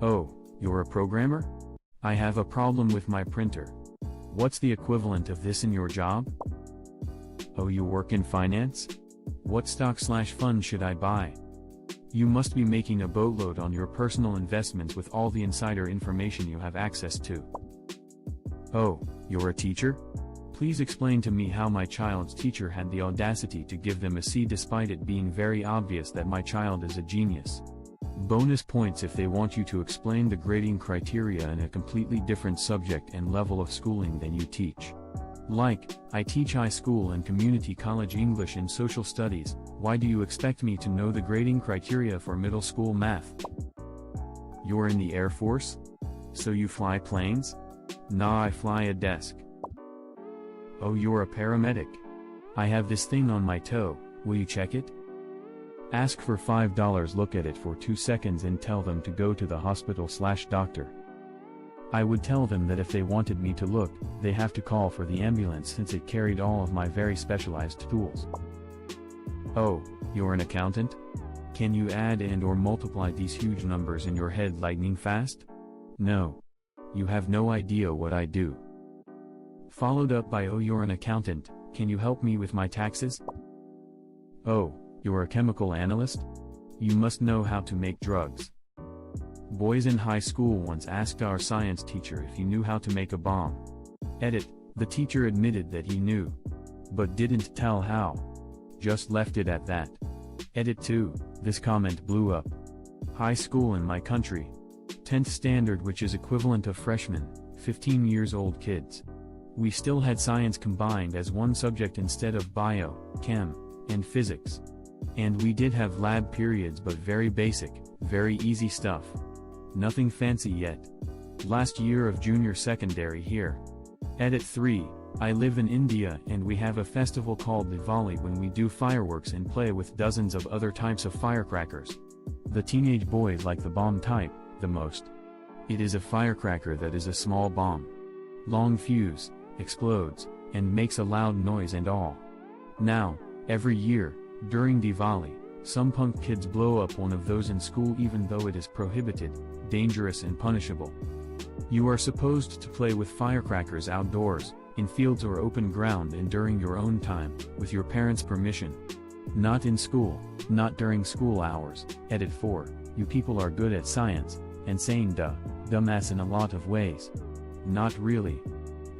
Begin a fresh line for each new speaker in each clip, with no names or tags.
Oh, you're a programmer? I have a problem with my printer. What's the equivalent of this in your job? Oh, you work in finance? What stock/fund should I buy? You must be making a boatload on your personal investments with all the insider information you have access to. Oh, you're a teacher? Please explain to me how my child's teacher had the audacity to give them a C despite it being very obvious that my child is a genius. Bonus points if they want you to explain the grading criteria in a completely different subject and level of schooling than you teach. Like, I teach high school and community college English and social studies, why do you expect me to know the grading criteria for middle school math? You're in the Air Force? So you fly planes? Nah, I fly a desk. Oh, you're a paramedic? I have this thing on my toe, will you check it? Ask for $5, look at it for 2 seconds and tell them to go to the hospital/doctor. I would tell them that if they wanted me to look, they have to call for the ambulance since it carried all of my very specialized tools. Oh, you're an accountant? Can you add and/or multiply these huge numbers in your head lightning fast? No. You have no idea what I do. Followed up by oh, you're an accountant, can you help me with my taxes? Oh, you're a chemical analyst? You must know how to make drugs. Boys in high school once asked our science teacher if he knew how to make a bomb. Edit, the teacher admitted that he knew. But didn't tell how. Just left it at that. Edit 2, this comment blew up. High school in my country. 10th standard, which is equivalent of freshmen, 15 years old kids. We still had science combined as one subject instead of bio, chem, and physics. And we did have lab periods, but very basic, very easy stuff. Nothing fancy yet. Last year of junior secondary here. Edit 3, I live in India and we have a festival called Diwali when we do fireworks and play with dozens of other types of firecrackers. The teenage boys like the bomb type the most. It is a firecracker that is a small bomb. Long fuse, explodes, and makes a loud noise and all. Now, every year, during Diwali, some punk kids blow up one of those in school even though it is prohibited, dangerous and punishable. You are supposed to play with firecrackers outdoors, in fields or open ground and during your own time, with your parents' permission. Not in school, not during school hours. Edit 4, you people are good at science, and saying dumbass in a lot of ways. Not really.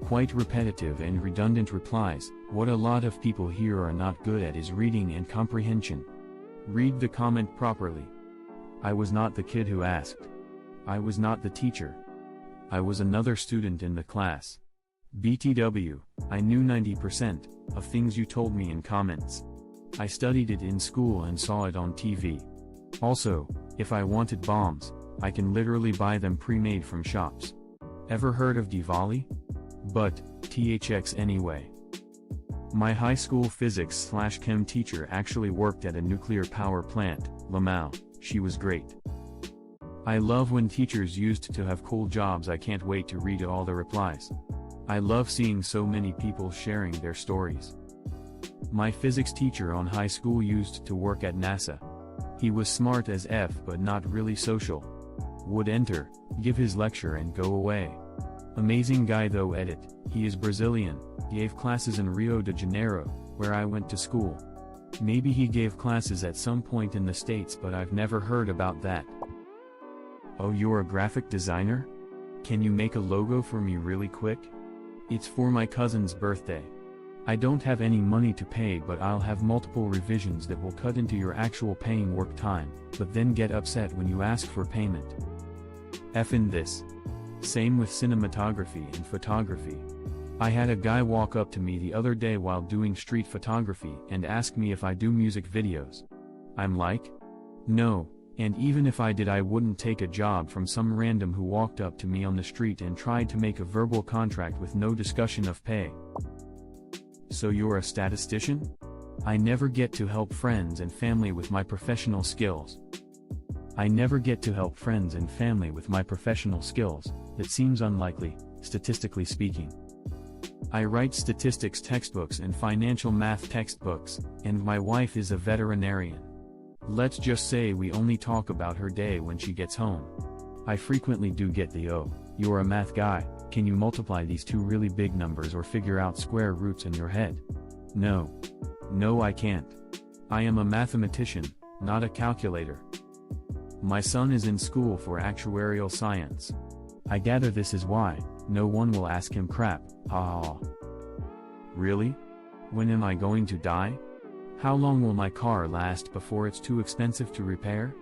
Quite repetitive and redundant replies. What a lot of people here are not good at is reading and comprehension. Read the comment properly. I was not the kid who asked. I was not the teacher. I was another student in the class. BTW, I knew 90% of things you told me in comments. I studied it in school and saw it on TV. Also, if I wanted bombs, I can literally buy them pre-made from shops. Ever heard of Diwali? But, THX anyway. My high school physics/chem teacher actually worked at a nuclear power plant, Lamau. She was great. I love when teachers used to have cool jobs. I can't wait to read all the replies. I love seeing so many people sharing their stories. My physics teacher on high school used to work at NASA. He was smart as F but not really social. Would enter, give his lecture and go away. Amazing guy though. Edit, he is Brazilian, gave classes in Rio de Janeiro, where I went to school. Maybe he gave classes at some point in the States but I've never heard about that. Oh, you're a graphic designer? Can you make a logo for me really quick? It's for my cousin's birthday. I don't have any money to pay but I'll have multiple revisions that will cut into your actual paying work time, but then get upset when you ask for payment. Effin' this. Same with cinematography and photography. I had a guy walk up to me the other day while doing street photography and ask me if I do music videos. I'm like, no, and even if I did I wouldn't take a job from some random who walked up to me on the street and tried to make a verbal contract with no discussion of pay. So you're a statistician? I never get to help friends and family with my professional skills. I never get to help friends and family with my professional skills. That seems unlikely, statistically speaking. I write statistics textbooks and financial math textbooks, and my wife is a veterinarian. Let's just say we only talk about her day when she gets home. I frequently do get the "oh, you're a math guy, can you multiply these two really big numbers or figure out square roots in your head?" No. No, I can't. I am a mathematician, not a calculator. My son is in school for actuarial science. I gather this is why no one will ask him crap, haha. Really? When am I going to die? How long will my car last before it's too expensive to repair?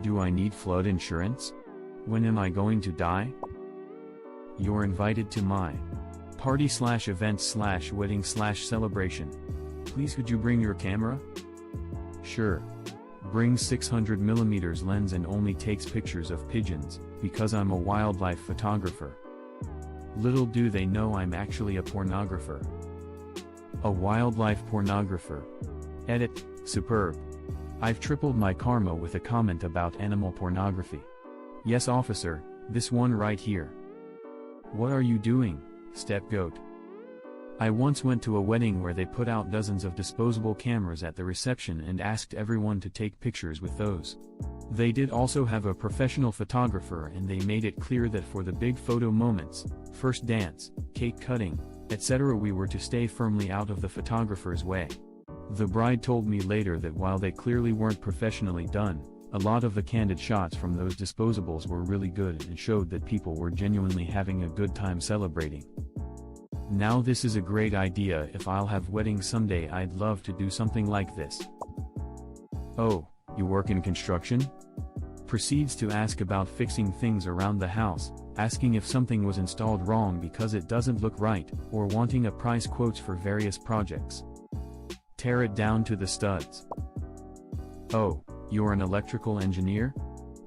Do I need flood insurance? When am I going to die? You're invited to my party/event/wedding/celebration. Please could you bring your camera? Sure. Bring 600mm lens and only takes pictures of pigeons, because I'm a wildlife photographer. Little do they know I'm actually a pornographer. A wildlife pornographer. Edit, superb. I've tripled my karma with a comment about animal pornography. Yes officer, this one right here. What are you doing, step-goat? I once went to a wedding where they put out dozens of disposable cameras at the reception and asked everyone to take pictures with those. They did also have a professional photographer and they made it clear that for the big photo moments, first dance, cake cutting, etc. we were to stay firmly out of the photographer's way. The bride told me later that while they clearly weren't professionally done, a lot of the candid shots from those disposables were really good and showed that people were genuinely having a good time celebrating. Now this is a great idea. If I'll have weddings someday, I'd love to do something like this. Oh, you work in construction? Proceeds to ask about fixing things around the house, asking if something was installed wrong because it doesn't look right, or wanting a price quotes for various projects. Tear it down to the studs. Oh, you're an electrical engineer?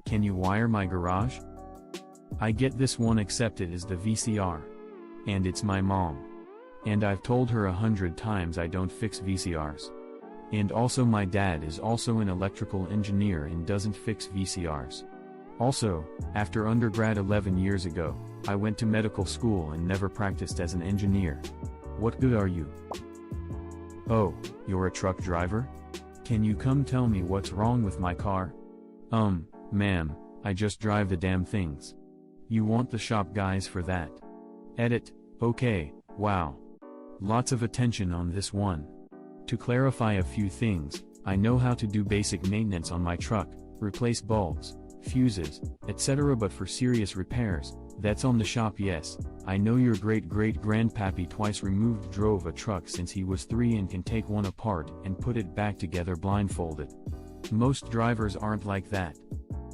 Can you wire my garage? I get this one accepted as the VCR. And it's my mom. And I've told her 100 times I don't fix VCRs. And also my dad is also an electrical engineer and doesn't fix VCRs. Also, after undergrad 11 years ago, I went to medical school and never practiced as an engineer. What good are you? Oh, you're a truck driver? Can you come tell me what's wrong with my car? Ma'am, I just drive the damn things. You want the shop guys for that? Edit, okay, wow. Lots of attention on this one. To clarify a few things, I know how to do basic maintenance on my truck, replace bulbs, fuses, etc. But for serious repairs, that's on the shop. Yes, I know your great-great-grandpappy twice removed drove a truck since he was 3 and can take one apart and put it back together blindfolded. Most drivers aren't like that.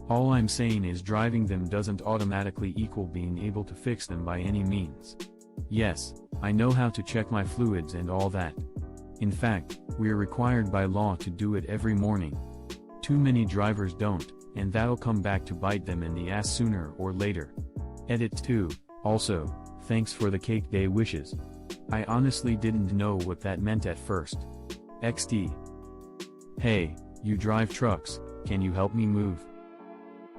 All I'm saying is driving them doesn't automatically equal being able to fix them by any means. Yes, I know how to check my fluids and all that. In fact, we're required by law to do it every morning. Too many drivers don't, and that'll come back to bite them in the ass sooner or later. Edit 2, also, thanks for the cake day wishes. I honestly didn't know what that meant at first. XD. Hey, you drive trucks, can you help me move?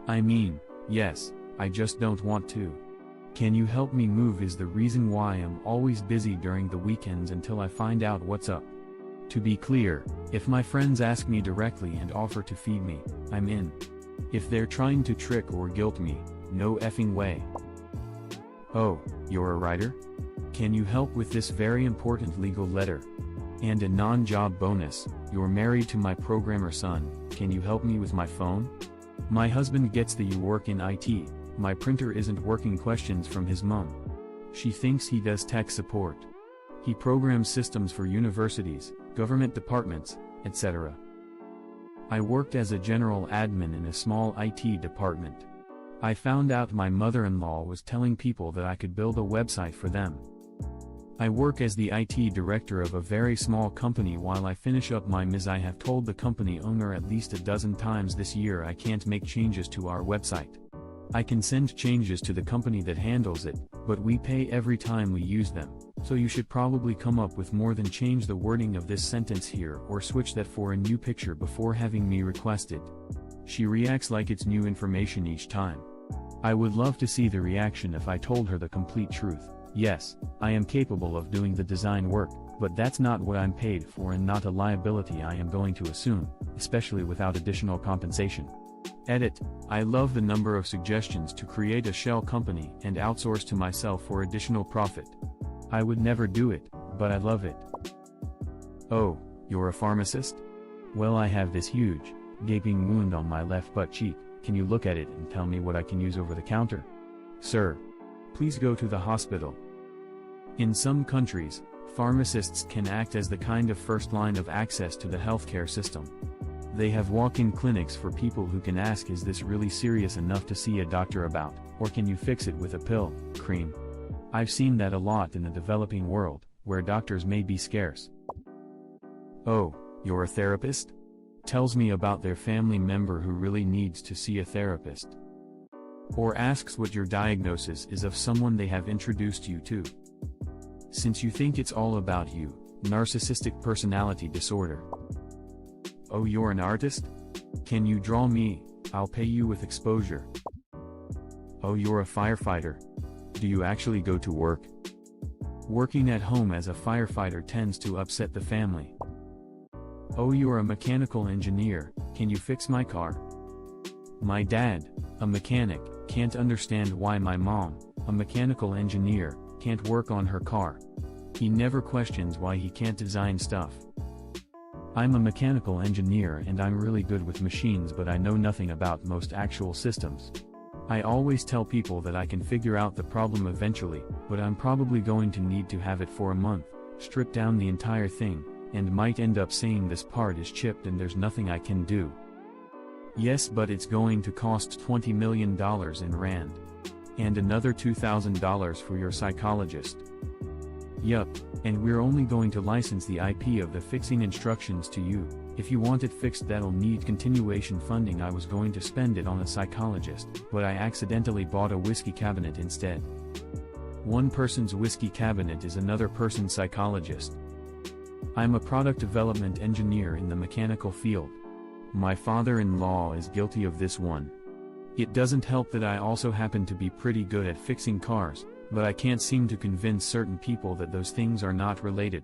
I mean, yes, I just don't want to. Can you help me move is the reason why I'm always busy during the weekends until I find out what's up. To be clear, if my friends ask me directly and offer to feed me, I'm in. If they're trying to trick or guilt me, no effing way. Oh, you're a writer? Can you help with this very important legal letter? And a non-job bonus, you're married to my programmer son, can you help me with my phone? My husband gets the "you work in IT, my printer isn't working" questions from his mom. She thinks he does tech support. He programs systems for universities, government departments, etc. I worked as a general admin in a small IT department. I found out my mother-in-law was telling people that I could build a website for them. I work as the IT director of a very small company. While I finish up my MIS, I have told the company owner at least a dozen times this year I can't make changes to our website. I can send changes to the company that handles it, but we pay every time we use them, so you should probably come up with more than change the wording of this sentence here or switch that for a new picture before having me requested. She reacts like it's new information each time. I would love to see the reaction if I told her the complete truth. Yes, I am capable of doing the design work, but that's not what I'm paid for and not a liability I am going to assume, especially without additional compensation. Edit, I love the number of suggestions to create a shell company and outsource to myself for additional profit. I would never do it, but I love it. Oh, you're a pharmacist? Well, I have this huge, gaping wound on my left butt cheek. Can you look at it and tell me what I can use over the counter? Sir, please go to the hospital. In some countries, pharmacists can act as the kind of first line of access to the healthcare system. They have walk-in clinics for people who can ask, is this really serious enough to see a doctor about, or can you fix it with a pill, cream? I've seen that a lot in the developing world, where doctors may be scarce. Oh, you're a therapist? Tells me about their family member who really needs to see a therapist. Or asks what your diagnosis is of someone they have introduced you to. Since you think it's all about you, narcissistic personality disorder. Oh, you're an artist? Can you draw me? I'll pay you with exposure. Oh, you're a firefighter? Do you actually go to work? Working at home as a firefighter tends to upset the family. Oh, you're a mechanical engineer, can you fix my car? My dad, a mechanic, can't understand why my mom, a mechanical engineer, can't work on her car. He never questions why he can't design stuff. I'm a mechanical engineer and I'm really good with machines, but I know nothing about most actual systems. I always tell people that I can figure out the problem eventually, but I'm probably going to need to have it for a month, strip down the entire thing, and might end up saying this part is chipped and there's nothing I can do. Yes, but it's going to cost $20 million in Rand. And another $2,000 for your psychologist. Yup, and we're only going to license the IP of the fixing instructions to you. If you want it fixed, that'll need continuation funding. I was going to spend it on a psychologist, but I accidentally bought a whiskey cabinet instead. One person's whiskey cabinet is another person's psychologist. I'm a product development engineer in the mechanical field. My father-in-law is guilty of this one. It doesn't help that I also happen to be pretty good at fixing cars, but I can't seem to convince certain people that those things are not related.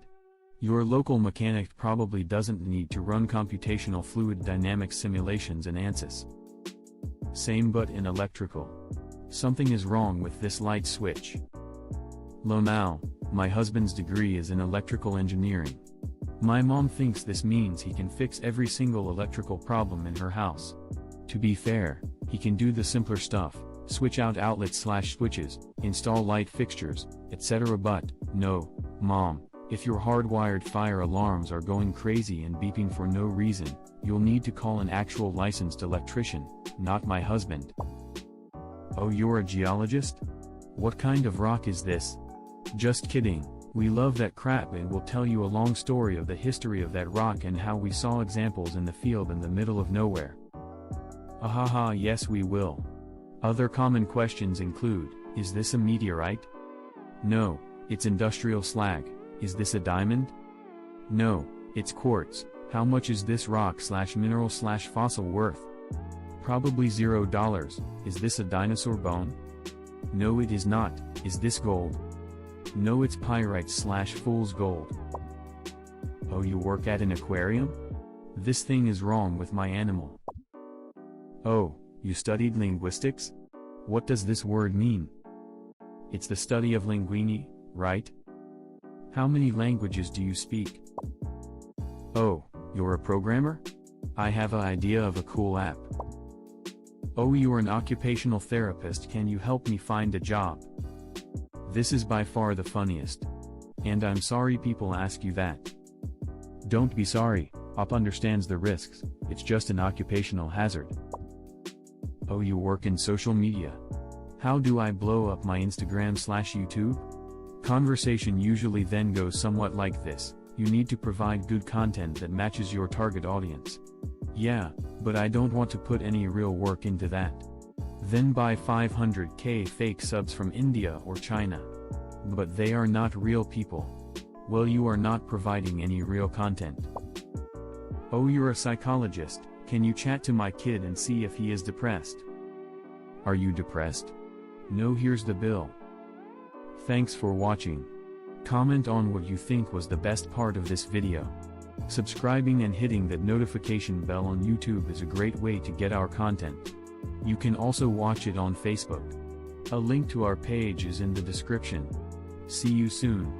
Your local mechanic probably doesn't need to run computational fluid dynamics simulations in ANSYS. Same but in electrical. Something is wrong with this light switch. Now, my husband's degree is in electrical engineering. My mom thinks this means he can fix every single electrical problem in her house. To be fair, he can do the simpler stuff, switch out outlets/switches, install light fixtures, etc. But, no, Mom, if your hardwired fire alarms are going crazy and beeping for no reason, you'll need to call an actual licensed electrician, not my husband. Oh, you're a geologist? What kind of rock is this? Just kidding, we love that crap and we'll tell you a long story of the history of that rock and how we saw examples in the field in the middle of nowhere. Ahaha, yes we will. Other common questions include, is this a meteorite? No, it's industrial slag. Is this a diamond? No, it's quartz. How much is this rock/mineral/fossil worth? Probably $0. Is this a dinosaur bone? No, it is not. Is this gold? No, it's pyrite/fool's gold. Oh, you work at an aquarium? This thing is wrong with my animal. Oh, you studied linguistics? What does this word mean? It's the study of linguini, right? How many languages do you speak? Oh, you're a programmer? I have an idea of a cool app. Oh, you're an occupational therapist. Can you help me find a job? This is by far the funniest. And I'm sorry people ask you that. Don't be sorry, OP understands the risks, it's just an occupational hazard. Oh, you work in social media. How do I blow up my Instagram/YouTube? Conversation usually then goes somewhat like this: you need to provide good content that matches your target audience. Yeah, but I don't want to put any real work into that. Then buy 500k fake subs from India or China. But they are not real people. Well, you are not providing any real content. Oh, you're a psychologist. Can you chat to my kid and see if he is depressed? Are you depressed? No, here's the bill. Thanks for watching. Comment on what you think was the best part of this video. Subscribing and hitting that notification bell on YouTube is a great way to get our content. You can also watch it on Facebook. A link to our page is in the description. See you soon.